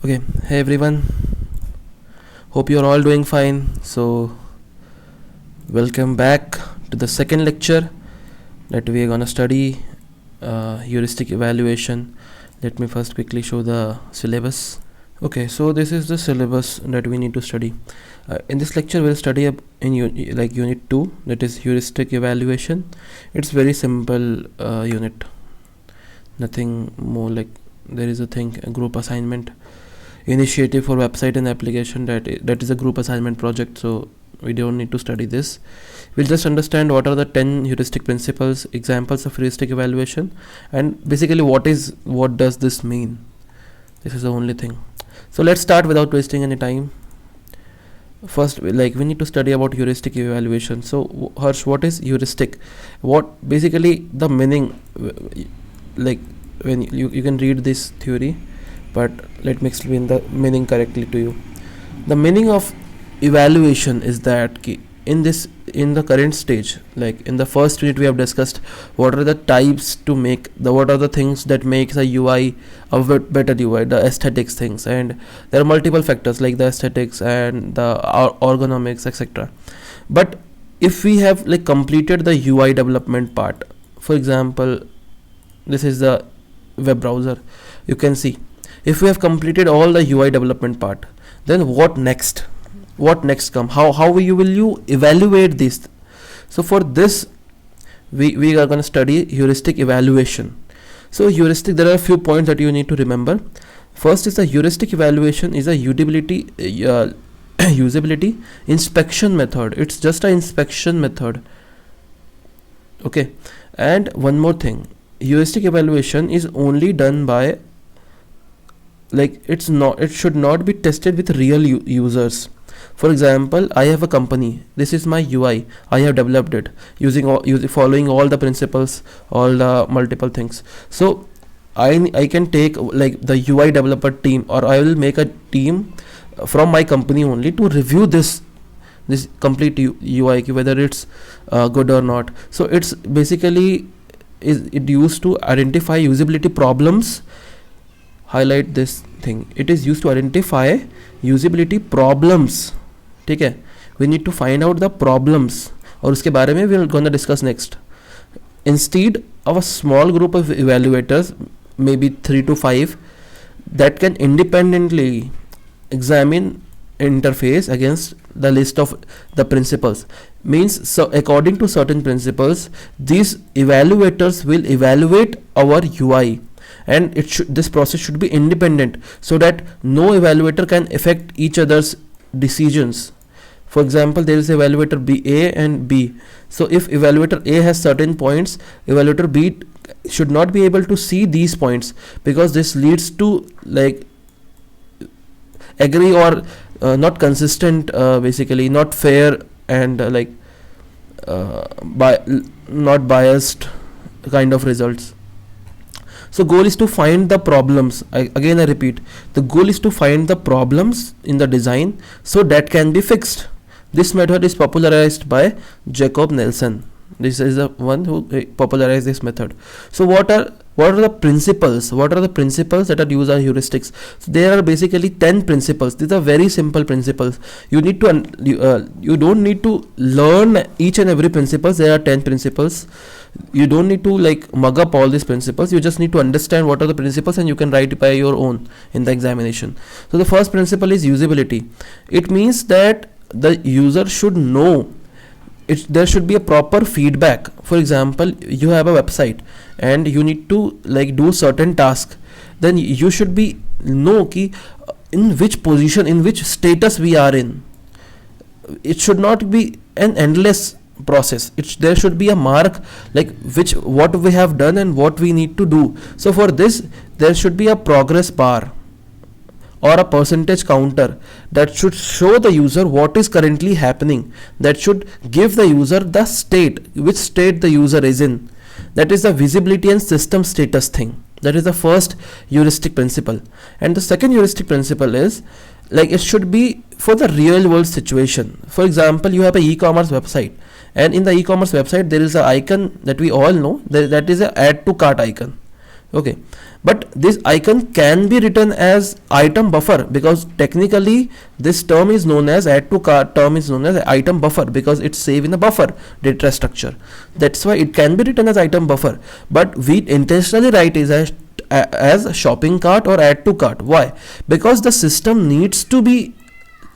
Okay, hey everyone, hope you're all doing fine. So, welcome back to the second lecture that we are gonna study heuristic evaluation. Let me first quickly show the syllabus. Okay, so this is the syllabus that we need to study. In this lecture, we'll study in unit 2, that is heuristic evaluation. It's very simple unit, nothing more. Like there is a group assignment initiative for website and application, that is a group assignment project, so we don't need to study this. We'll just understand what are the 10 heuristic principles, examples of heuristic evaluation, and basically what does this mean. This is the only thing. So let's start without wasting any time. First, we need to study about heuristic evaluation. So Harsh, what is heuristic? What basically the meaning, like when you can read this theory, but let me explain the meaning correctly to you. The meaning of evaluation is that in the current stage, like in the first unit we have discussed what are the types to make what are the things that makes a UI a better UI, the aesthetics things, and there are multiple factors like the aesthetics and the ergonomics, etc. But if we have completed the UI development part, for example, this is the web browser, you can see, if we have completed all the UI development part, then what next come? How will you evaluate this? So for this we are going to study heuristic evaluation. So heuristic, there are a few points that you need to remember. First is the heuristic evaluation is a usability inspection method. It's just an inspection method. Okay, and one more thing, heuristic evaluation is only done by it should not be tested with real users. For example, I have a company, this is my UI, I have developed it following all the principles, all the multiple things. So I can take the UI developer team, or I will make a team from my company only to review this complete UI, whether it's good or not. So it's basically it used to identify usability problems. Highlight this thing, it is used to identify usability problems. ठीक है, we need to find out the problems, और उसके बारे में we're gonna discuss next. Instead of a small group of evaluators, maybe 3 to 5, that can independently examine interface against the list of the principles. Means, so according to certain principles, these evaluators will evaluate our UI, and this process should be independent, so that no evaluator can affect each other's decisions. For example, there is evaluator A and B. So if evaluator A has certain points, evaluator B should not be able to see these points, because this leads to agree or not consistent, basically not fair, and not biased kind of results. So goal is to find the problems. I repeat, the goal is to find the problems in the design so that can be fixed. This method is popularized by Jacob Nelson. This is the one who popularized this method. So what are the principles? What are the principles that are used as heuristics? So there are basically 10 principles. These are very simple principles. You need to you don't need to learn each and every principles. There are 10 principles. You don't need to mug up all these principles. You just need to understand what are the principles, and you can write by your own in the examination. So the first principle is usability. It means that the user should know. There should be a proper feedback. For example, you have a website and you need to do certain task, then you should know in which position, in which status we are in. It should not be an endless process. There should be a mark, what we have done and what we need to do. So for this, there should be a progress bar or a percentage counter that should show the user what is currently happening, that should give the user the state, which state the user is in. That is the visibility and system status thing. That is the first heuristic principle. And the second heuristic principle is it should be for the real world situation. For example, you have an e-commerce website, and in the e-commerce website there is an icon that we all know, that is a add to cart icon. Okay, But this icon can be written as item buffer, because technically this term is known as add to cart term is known as item buffer, because it's saved in a buffer data structure. That's why it can be written as item buffer, but we intentionally write it as shopping cart or add to cart. Why? Because the system needs to be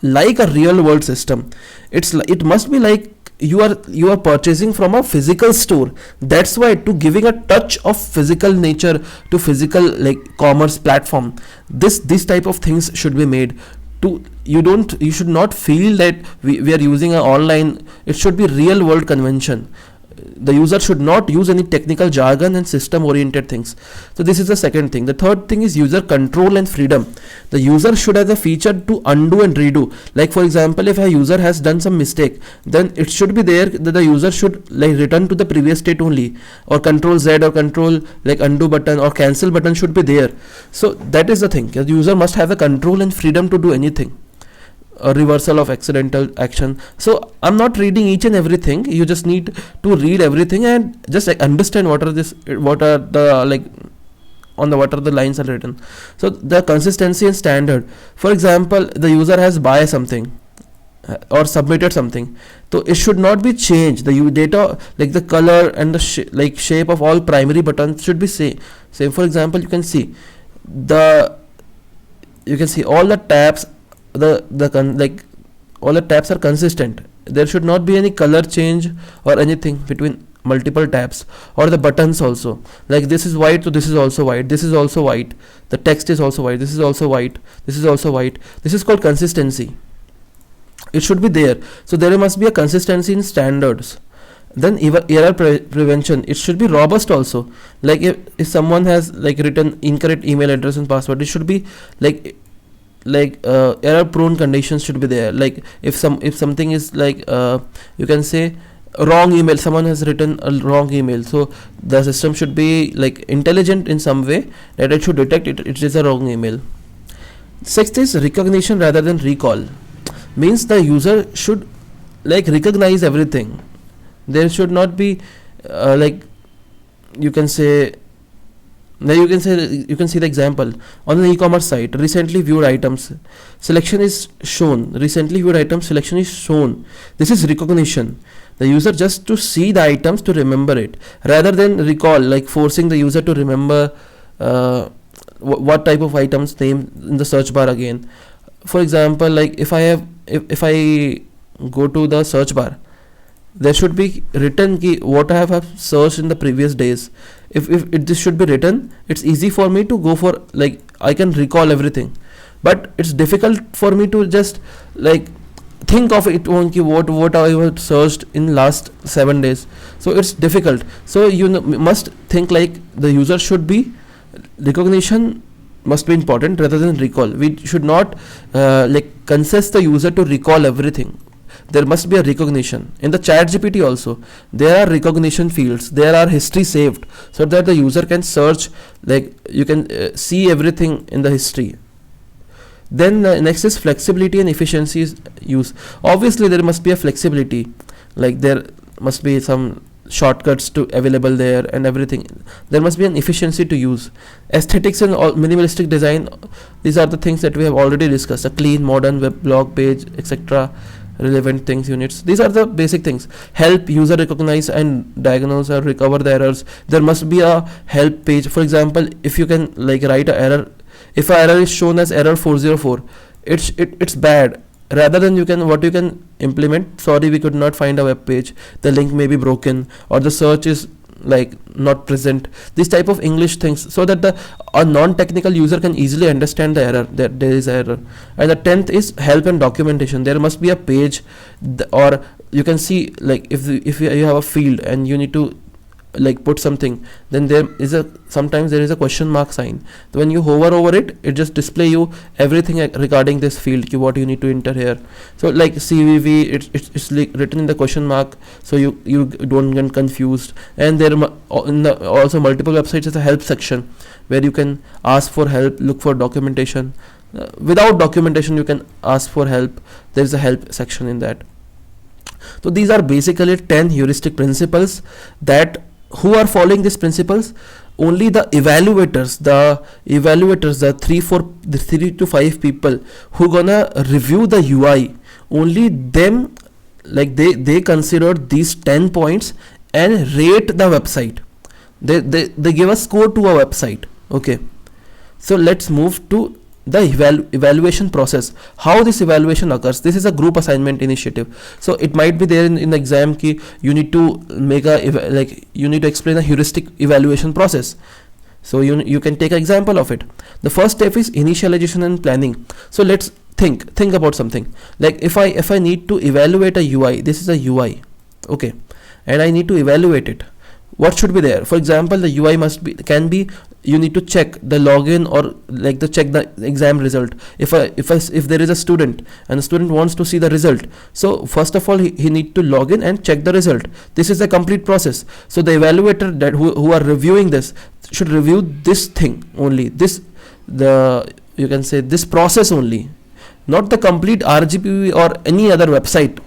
like a real world system. It must be like you are purchasing from a physical store. That's why, to giving a touch of physical nature to physical like commerce platform, this type of things should be made. To you should not feel that we are using an online. It should be real world convention. The user should not use any technical jargon and system oriented things. So this is the second thing. The third thing is user control and freedom. The user should have a feature to undo and redo. Like for example, if a user has done some mistake, then it should be there that the user should like return to the previous state only, or control Z or control like undo button or cancel button should be there. So that is the thing. The user must have the control and freedom to do anything. A reversal of accidental action. So I'm not reading each and everything. You just need to read everything and just like understand what are the like on the what are the lines are written. So the consistency and standard. For example, the user has buy something or submitted something, so it should not be changed. The data like the color and the like shape of all primary buttons should be same. For example, you can see all the tabs, like all the tabs are consistent. There should not be any color change or anything between multiple tabs, or the buttons also. Like this is white, so this is also white. This is also white. The text is also white. This is also white. This is also white. This is called consistency. It should be there. So there must be a consistency in standards. Then error prevention. It should be robust also. Like if someone has like written incorrect email address and password, it should be like error prone conditions should be there. Like if something is like you can say wrong email, someone has written a wrong email, so the system should be like intelligent in some way that it should detect it is a wrong email. Sixth is recognition rather than recall. Means the user should like recognize everything. There should not be like you can say. Now you can see the example on the e-commerce site. Recently viewed items selection is shown. Recently viewed items selection is shown. This is recognition. The user just to see the items to remember it, rather than recall, like forcing the user to remember what type of items name in the search bar again. For example, like if I go to the search bar, there should be written what I have searched in the previous days. If this should be written, it's easy for me to go for, like I can recall everything. But it's difficult for me to just like think of it what I have searched in last 7 days. So it's difficult. So you must think like the user should be recognition must be important rather than recall. We should not like consist the user to recall everything. There must be a recognition. In the chat GPT also, there are recognition fields, there are history saved, so that the user can search, like you can see everything in the history. Then next is flexibility and efficiency use. Obviously there must be a flexibility, like there must be some shortcuts to available there and everything. There must be an efficiency to use. Aesthetics and minimalistic design, these are the things that we have already discussed. A clean modern web blog page, etc. Relevant things units, these are the basic things. Help user recognize and diagnose or recover the errors. There must be a help page. For example, if you can like write a error, if a error is shown as error 404, it's bad. Rather than you can implement, sorry we could not find a web page, the link may be broken, or the search is like not present. This type of English things, so that a non-technical user can easily understand the error, that there is error. And the 10th is help and documentation. There must be a page, or you can see like if you have a field and you need to like put something, then sometimes there is a question mark sign. When you hover over it, it just display you everything regarding this field, what you need to enter here. So like CVV, it's like written in the question mark, so you don't get confused. And there also multiple websites is a help section where you can ask for help, look for documentation. Without documentation you can ask for help. There is a help section in that. So these are basically 10 heuristic principles that who are following these principles, only the evaluators, the 3 to 5 people who gonna review the UI, only them, like they consider these 10 points and rate the website. They give a score to a website. Okay, so let's move to the evaluation process. How this evaluation occurs. This is a group assignment initiative, so it might be there in the exam ki you need to make a you need to explain a heuristic evaluation process. So you can take an example of it. The first step is initialization and planning. So let's think about something. Like if I need to evaluate a UI, this is a UI, okay, and I need to evaluate it. What should be there? For example, the UI can be, you need to check the login, or like the check the exam result. If there is a student and the student wants to see the result, so first of all he need to log in and check the result. This is a complete process. So the evaluator that who are reviewing this should review this thing only, you can say this process only, not the complete RGPV or any other website.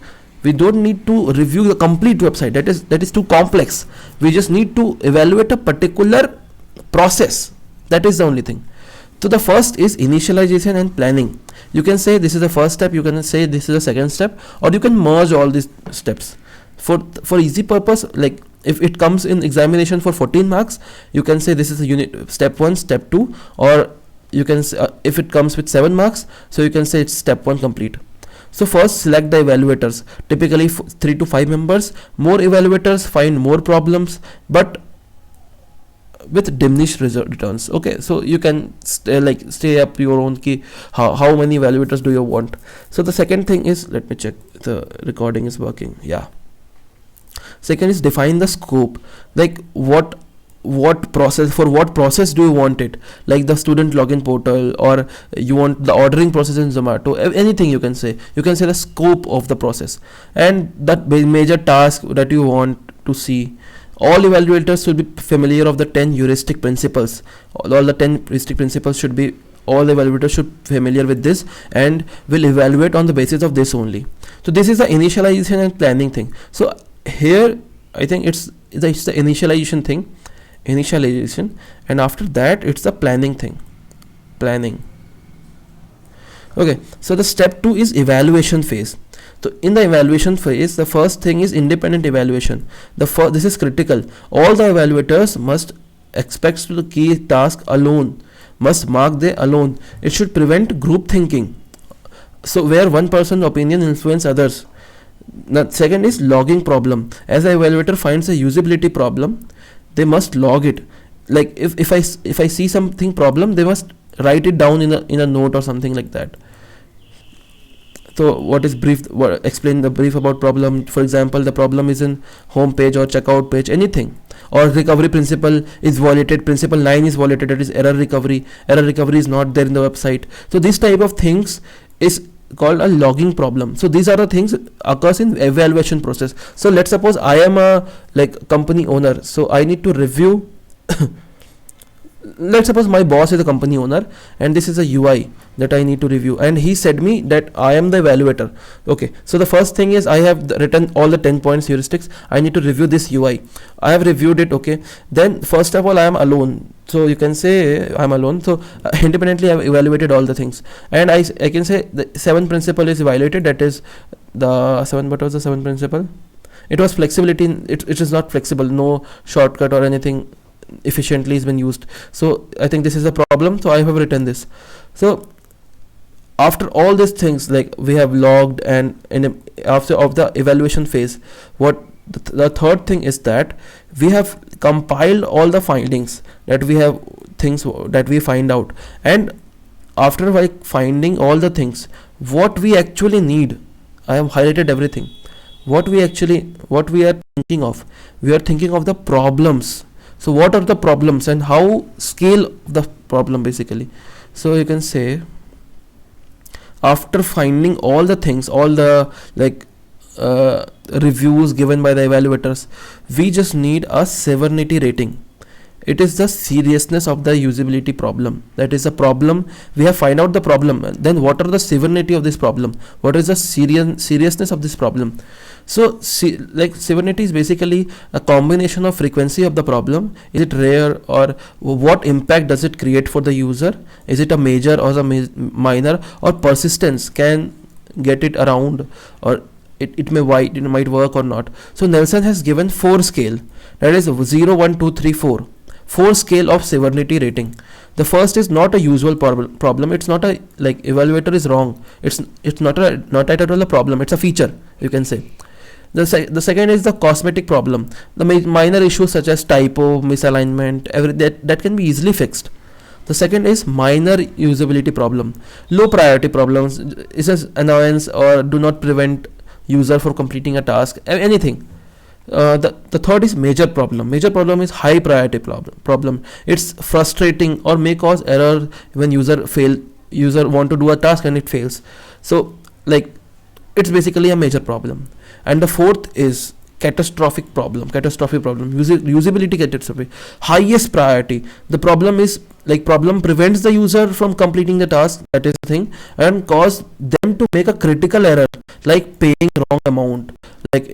We don't need to review the complete website. That is too complex. We just need to evaluate a particular process. That is the only thing. So the first is initialization and planning. You can say this is the first step, you can say this is the second step, or you can merge all these steps. For easy purpose, like if it comes in examination for 14 marks, you can say this is a unit step 1, step 2, or you can say, if it comes with 7 marks, so you can say it's step 1 complete. So first select the evaluators, typically 3 to 5 members. More evaluators find more problems, but with diminished returns. Okay, so you can stay up your own key, how many evaluators do you want. So the second thing is, let me check the recording is working. Yeah, second is define the scope. Like what process do you want it, like the student login portal, or you want the ordering process in Zomato, anything. You can say the scope of the process and that major task that you want to see. All evaluators should be familiar of the 10 heuristic principles. All the 10 heuristic principles should be, all the evaluators should be familiar with this and will evaluate on the basis of this only. So this is the initialization and planning thing. So here I think it's the initialization thing, and after that it's the planning thing. Okay, so the step 2 is evaluation phase. So in the evaluation phase, the first thing is independent evaluation. This is critical. All the evaluators must expect to the key task alone, must mark they alone. It should prevent group thinking, so where one person's opinion influence others. The second is logging problem. As the evaluator finds a usability problem, they must log it. Like if I see something problem, they must write it down in a note or something like that. So what is brief? Explain the brief about problem. For example, the problem is in home page or checkout page, anything. Or recovery principle is violated. Principle 9 is violated. That is error recovery. Error recovery is not there in the website. So this type of things is called a logging problem. So these are the things occurs in evaluation process. So let's suppose I am a company owner. So I need to review. Let's suppose my boss is a company owner and this is a UI that I need to review, and he said me that I am the evaluator. Okay, so the first thing is I have written all the 10 points heuristics. I need to review this UI. I have reviewed it. Okay, then first of all I am alone. So you can say I'm alone. So independently I have evaluated all the things, and I can say the 7th principle is violated. That is the 7. What was the 7th principle? It was flexibility. It is not flexible. No shortcut or anything efficiently has been used. So I think this is a problem. So I have written this. So after all these things, like we have logged, and after of the evaluation phase, what the third thing is that we have compiled all the findings that we have, things that we find out, and after finding all the things, what we actually need, I have highlighted everything. What we are thinking of, we are thinking of the problems. So what are the problems and how scale the problem basically. So you can say after finding all the things, all the reviews given by the evaluators, we just need a severity rating. It is the seriousness of the usability problem. That is a problem. We have find out the problem. Then what are the severity of this problem? What is the seriousness of this problem? So like severity is basically a combination of frequency of the problem. Is it rare, or what impact does it create for the user? Is it a major or a minor, or persistence can get it around, or it might work or not. So Nelson has given 4 scale, that is 0, 1, 2, 3, 4. 4 scale of severity rating. The first is not a usual problem. It's not a, like, evaluator is wrong. It's not at all a problem. It's a feature, you can say. The second is the cosmetic problem. The minor issues such as typo, misalignment, that can be easily fixed. The second is minor usability problem. Low priority problems is an annoyance or do not prevent user from completing a task, anything. The third is major problem. Major problem is high priority problem. It's frustrating or may cause error when user want to do a task and it fails. So, like, it's basically a major problem. And the fourth is catastrophic problem. Usability catastrophe. Highest priority. The problem is, like, problem prevents the user from completing the task, that is the thing, and cause them to make a critical error, like paying wrong amount, like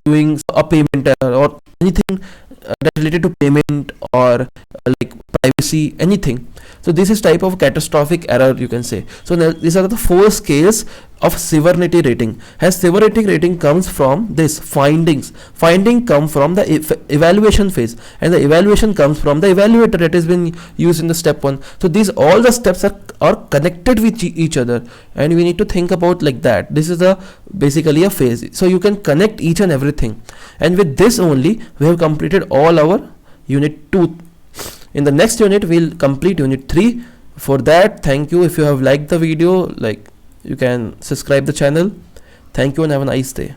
doing a payment error, or anything that related to payment, or like privacy, anything. So this is type of catastrophic error, you can say. So these are the 4 scales of severity rating. As severity rating comes from this finding come from the evaluation phase, and the evaluation comes from the evaluator that has been used in the step 1. So these all the steps are connected with each other, and we need to think about like that. This is basically a phase, so you can connect each and everything. And with this only we have completed all our unit 2. In the next unit we'll complete unit 3. For that, thank you. If you have liked the video, like, you can subscribe the channel. Thank you and have a nice day.